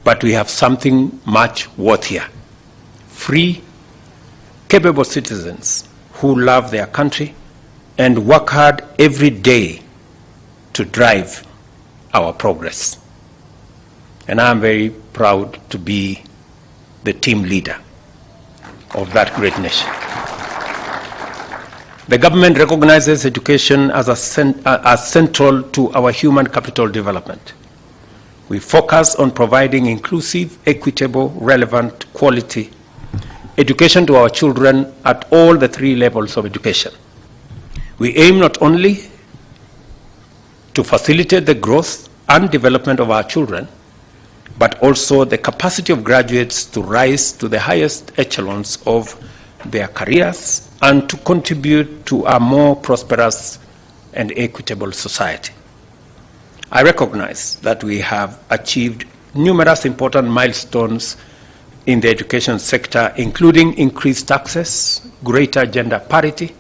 But we have something much worthier. Free, capable citizens who love their country and work hard every day to drive our progress. And I'm very proud to be the team leader of that great nation. The government recognizes education as central to our human capital development. We focus on providing inclusive, equitable, relevant, quality education to our children at all the 3 levels of education. We aim not only to facilitate the growth and development of our children, but also the capacity of graduates to rise to the highest echelons of their careers and to contribute to a more prosperous and equitable society. I recognize that we have achieved numerous important milestones in the education sector, including increased access, greater gender parity,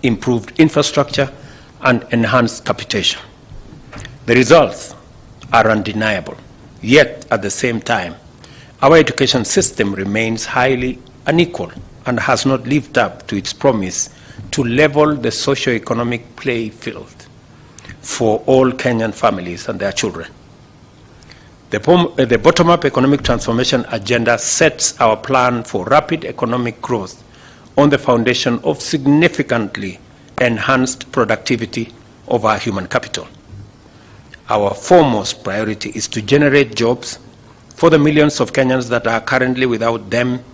improved infrastructure, and enhanced capitation. The results are undeniable, yet at the same time, our education system remains highly unequal and has not lived up to its promise to level the socio-economic playing field for all Kenyan families and their children. The bottom-up economic transformation agenda sets our plan for rapid economic growth on the foundation of significantly enhanced productivity of our human capital. Our foremost priority is to generate jobs for the millions of Kenyans that are currently without them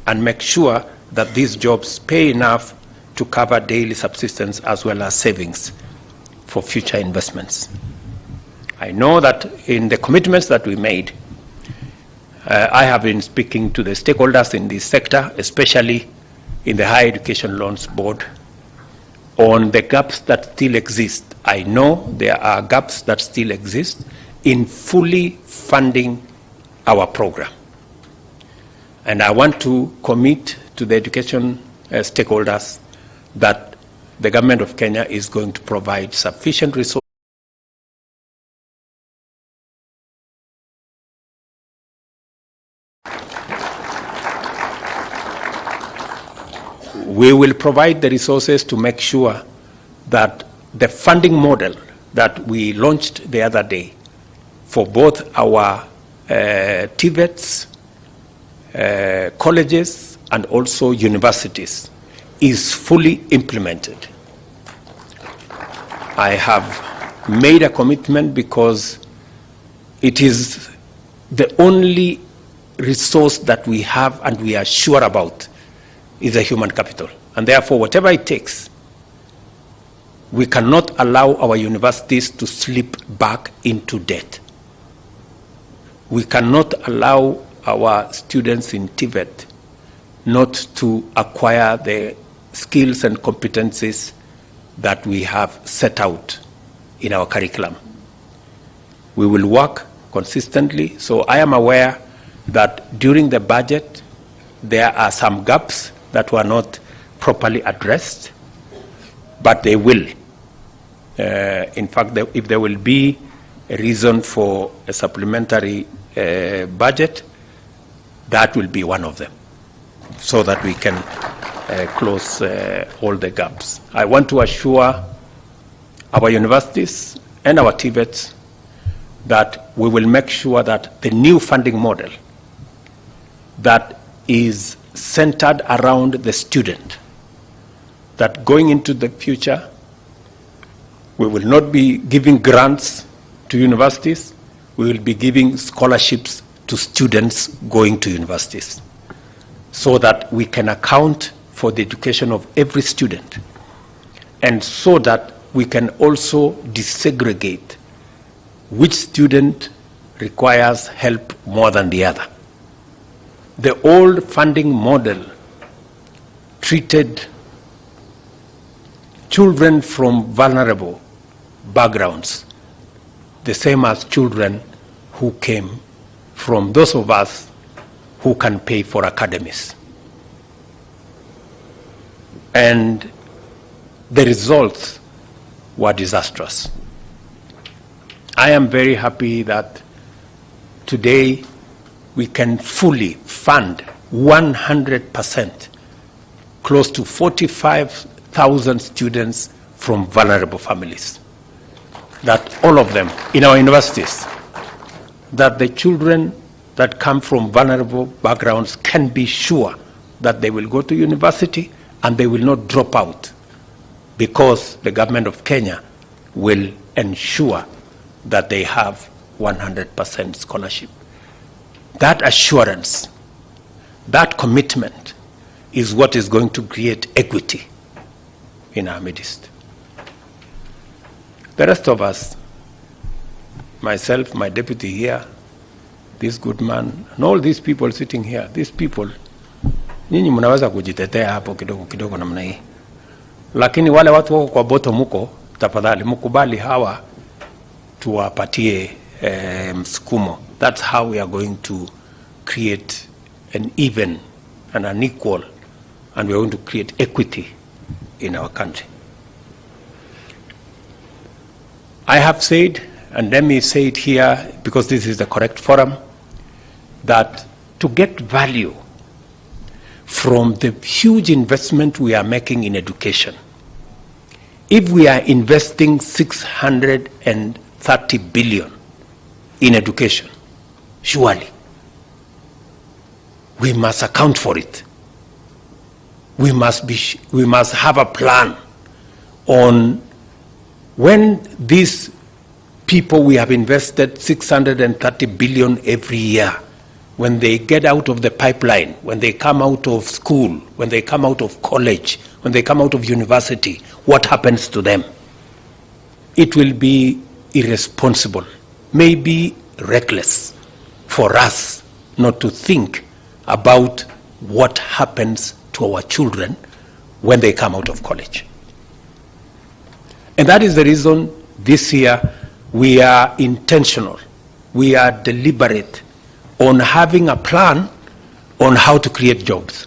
and make sure that these jobs pay enough to cover daily subsistence as well as savings for future investments. I know that in the commitments that we made, I have been speaking to the stakeholders in this sector, especially in the Higher Education Loans Board, on the gaps that still exist. I know there are gaps that still exist in fully funding our program. And I want to commit to the education stakeholders that the government of Kenya is going to provide sufficient resources. We will provide the resources to make sure that the funding model that we launched the other day for both our TVETs, colleges, and also universities is fully implemented. I have made a commitment because it is the only resource that we have and we are sure about is the human capital. And therefore, whatever it takes, we cannot allow our universities to slip back into debt. We cannot allow our students in TVET not to acquire the skills and competencies that we have set out in our curriculum. We will work consistently. So I am aware that during the budget, there are some gaps that were not properly addressed, but they will. In fact, if there will be a reason for a supplementary budget, that will be one of them, so that we can close all the gaps. I want to assure our universities and our TVETs that we will make sure that the new funding model that is centered around the student, that going into the future, we will not be giving grants to universities, we will be giving scholarships to students going to universities, so that we can account for the education of every student, and so that we can also desegregate which student requires help more than the other. The old funding model treated children from vulnerable backgrounds the same as children who came from those of us who can pay for academies. And the results were disastrous. I am very happy that today we can fully fund 100%, close to 45,000 students from vulnerable families. That all of them in our universities, that the children that come from vulnerable backgrounds can be sure that they will go to university and they will not drop out, because the government of Kenya will ensure that they have 100% scholarship. That assurance, that commitment is what is going to create equity in our midst. The rest of us, myself, my deputy here, this good man, and all these people sitting here, these people, nyinyi mnaweza kujitetea hapo kidogo kidogo namna hii. Lakini wale watu wako kwa bottom muko, tafadhali mkubali hawa tuwapatie msukumo. That's how we are going to create an even and an equal, and we are going to create equity in our country. I have said, and let me say it here because this is the correct forum, that to get value from the huge investment we are making in education, if we are investing 630 billion in education, surely we must account for it. We must have a plan on when these people we have invested 630 billion every year, when they get out of the pipeline, when they come out of school, when they come out of college, when they come out of university, what happens to them? It will be irresponsible, maybe reckless for us not to think about what happens to our children when they come out of college. And that is the reason this year we are intentional, we are deliberate on having a plan on how to create jobs.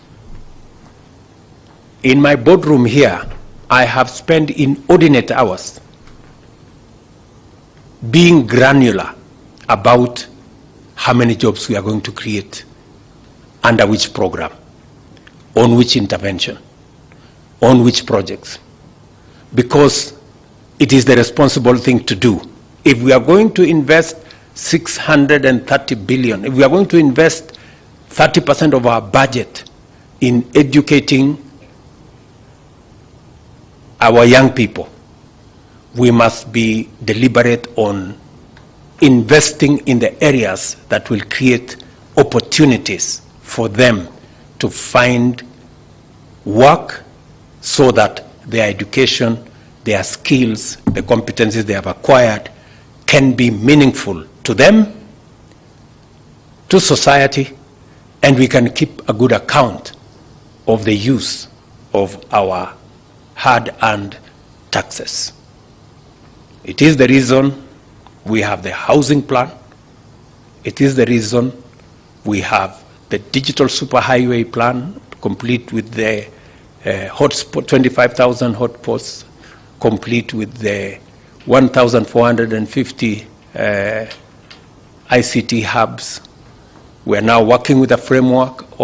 In my boardroom here, I have spent inordinate hours being granular about how many jobs we are going to create, under which program, on which intervention, on which projects, because it is the responsible thing to do. If we are going to invest 630 billion, if we are going to invest 30% of our budget in educating our young people, we must be deliberate on investing in the areas that will create opportunities for them to find work so that their education, their skills, the competencies they have acquired can be meaningful to them, to society, and we can keep a good account of the use of our hard-earned taxes. It is the reason we have the housing plan. It is the reason we have the digital superhighway plan, complete with the hotspot, 25,000 hotspots, complete with the 1,450 ICT hubs. We are now working with a framework